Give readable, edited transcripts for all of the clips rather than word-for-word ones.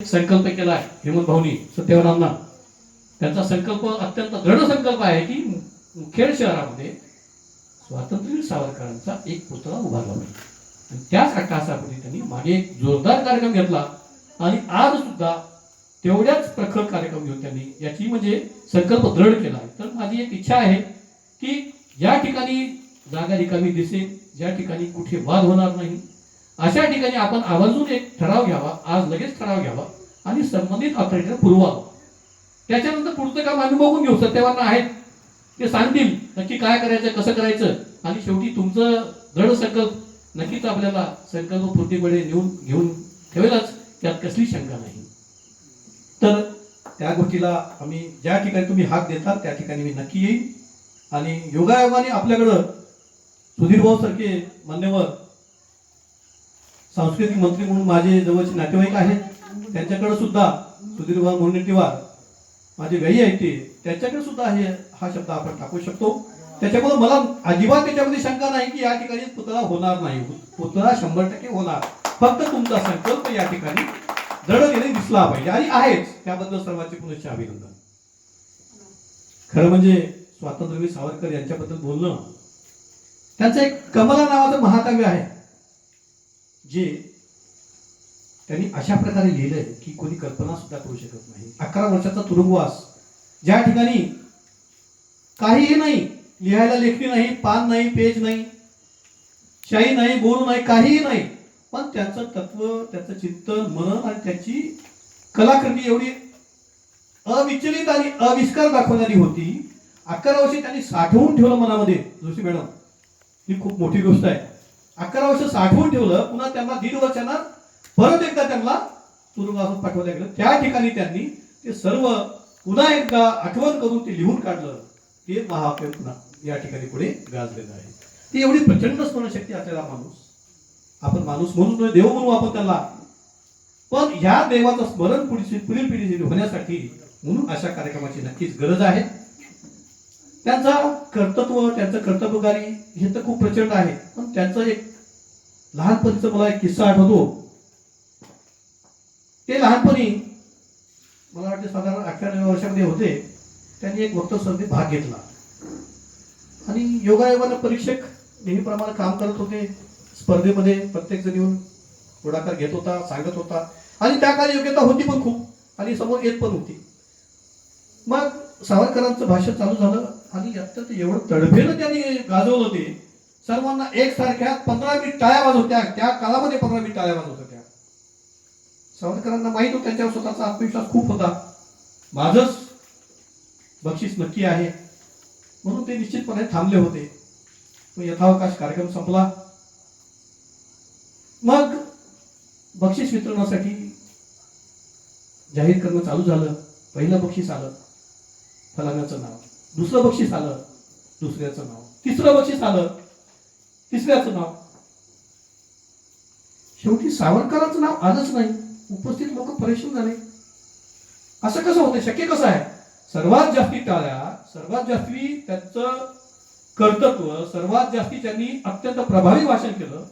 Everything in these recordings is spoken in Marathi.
संकल्प केला आहे हेमंत भाऊनी सत्यवानांना. त्यांचा संकल्प अत्यंत दृढ संकल्प आहे की मुखेड शहरामध्ये स्वातंत्र्यवीर सावरकरांचा एक पुतळा उभारला पाहिजे. आणि त्याच अट्टाहासापोटी त्यांनी मागे एक जोरदार कार्यक्रम घेतला आणि आज सुद्धा तेवढ्याच प्रखर कार्यक्रम घेऊन त्यांनी याची म्हणजे संकल्प दृढ केला आहे. तर माझी एक इच्छा आहे की ज्या ठिकाणी जागा रिकामी दिसेल, ज्या ठिकाणी कुठे वाद होणार नाही, अशा ठिकाणी आपण आवर्जून एक ठराव घ्यावा, आज लगेच ठराव घ्यावा आणि संबंधित ऑथॉरिटीला पुरवावं. त्याच्यानंतर पुढचं काम आम्ही बघून घेऊ. सत्यवान आहेत ते सांगतील नक्की काय करायचं, कसं करायचं, आणि शेवटी तुमचं दृढ संकल्प नक्कीच आपल्याला संकल्प पूर्तीकडे घेऊन ठेवेलच, त्यात कसली शंका नाही. तर त्या गोष्टीला आम्ही ज्या ठिकाणी तुम्ही हात देता त्या ठिकाणी मी नक्की येईन. आणि योगायोगाने आपल्याकडं सुधीर भाऊ सारखे मान्यवर सांस्कृतिक मंत्री म्हणून माझे जवळचे नातेवाईक आहेत, त्यांच्याकडे सुद्धा सुधीर भाऊ मुनगंटीवार माझे व्ययी आहेत ते, त्याच्याकडे सुद्धा हा शब्द आपण टाकू शकतो. त्याच्यामुळे मला अजिबात त्याच्यामध्ये शंका नाही की या ठिकाणी पुतळा होणार नाही. पुतळा 100% होणार. फक्त तुमचा संकल्प या ठिकाणी दृढतेने दिसला पाहिजे आणि आहेच. त्याबद्दल सर्वांचे पुनश्च अभिनंदन. खरं म्हणजे स्वातंत्र्यवीर सावरकर यांच्याबद्दल बोलणं, त्यांचं एक कमला नावाचं महाकाव्य आहे जे त्यांनी अशा प्रकारे लिहिलंय की कोणी कल्पना सुद्धा करू शकत नाही. 11 वर्षाचा तुरुंगवास, ज्या ठिकाणी काहीही नाही, लिहायला लेखणी नाही, पान नाही, पेज नाही, शाई नाही, बोलू नाही, काहीही नाही, पण त्याचं तत्व, त्याचं चिंतन, मनन आणि त्याची कलाकृती एवढी अविचलित आणि अविष्कार दाखवणारी होती. 11 वर्षे त्यांनी साठवून ठेवलं मनामध्ये. जोशी मॅडम, ही खूप मोठी गोष्ट आहे. 11 वर्ष साठवून ठेवलं, पुन्हा त्यांना 1.5 वर्षांना परत एकदा त्यांना तुरुंगातून पाठवलं गेलं. त्या ठिकाणी त्यांनी ते सर्व पुन्हा एकदा आठवण करून ते लिहून काढलं. ते महाकाव्य पुन्हा या ठिकाणी पुढे गाजलेलं आहे. ती एवढी प्रचंड स्मरणशक्ती असलेला माणूस, आपण माणूस म्हणून देव म्हणू आपण त्याला, पण ह्या देवाचं स्मरण पुढील पिढीसाठी होण्यासाठी म्हणून अशा कार्यक्रमाची नक्कीच गरज आहे. त्यांचा कर्तृत्व, त्यांचं कर्तव्यकारी हे तर खूप प्रचंड आहे, पण त्यांचं एक लहानपणीचा मला एक किस्सा आठवतो. ते लहानपणी मला वाटते साधारण 18 वर्षामध्ये होते. त्यांनी एक वक्तृत्व स्पर्धेत भाग घेतला आणि योगायोगानं परीक्षक नेहमीप्रमाणे काम करत होते. स्पर्धेमध्ये प्रत्येक जण येऊन पुढाकार घेत होता, सांगत होता आणि त्या काळी योग्यता होती पण खूप आणि समोर येत पण होती. मग सावरकरांचं भाषण चालू झालं आणि अत्यंत एवढं तडफेनं त्यांनी गाजवलं ते सर्वांना एकसारख्या 15 मिनिट टाळ्या वाजवत्या. त्या काळामध्ये 15 मिनिट टाळ्या वाजवत होत्या. सावरकरांना माहित होतं त्यांच्यावर स्वतःचा आत्मविश्वास खूप होता. माझंच बक्षीस नक्की आहे म्हणून ते निश्चितपणे थांबले होते. यथावकाश कार्यक्रम संपला. मग बक्षीस वितरणासाठी जाहीर करणं चालू झालं. पहिलं बक्षीस आलं फलाण्याचं नाव, दुसरं बक्षीस आलं दुसऱ्याचं नाव, तिसरं बक्षीस आलं तिसऱ्याचं नाव. शेवटी सावरकरांचं नाव आलंच नाही. उपस्थित लोक परेशान झाले. असं कसं होतं, शक्य कसं आहे? सर्वात जास्ती टाळ्या, सर्वात जास्ती त्यांचं कर्तृत्व, सर्वात जास्ती त्यांनी अत्यंत प्रभावी भाषण केलं,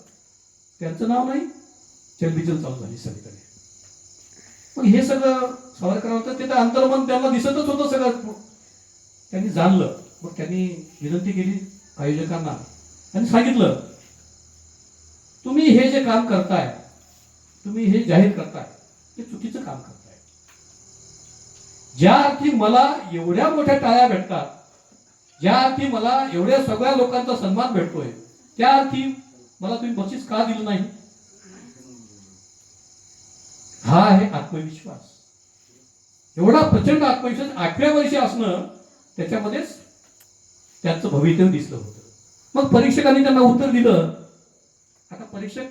त्यांचं नाव नाही. चलबिचल चालू झाली सगळीकडे. मग हे सगळं सावरकरांचं ते तर अंतर्मन त्यांना दिसतच होतं सगळं. त्यांनी जाणलं. मग त्यांनी विनंती केली आयोजकांना आणि सांगितलं, तुम्ही हे जे काम करताय, तुम्ही हे जाहीर करताय, ते चुकीचं काम करताय. ज्या अर्थी मला एवढ्या मोठ्या टाळ्या भेटतात, ज्या अर्थी मला एवढ्या सगळ्या लोकांचा सन्मान भेटतोय, त्या अर्थी मला तुम्ही बक्षीस का दिलं नाही? हा आहे आत्मविश्वास. एवढा प्रचंड आत्मविश्वास 8व्या वर्षी असणं, त्याच्यामध्येच त्यांचं भवितव्य दिसलं होतं. मग परीक्षकांनी त्यांना उत्तर दिलं. आता परीक्षक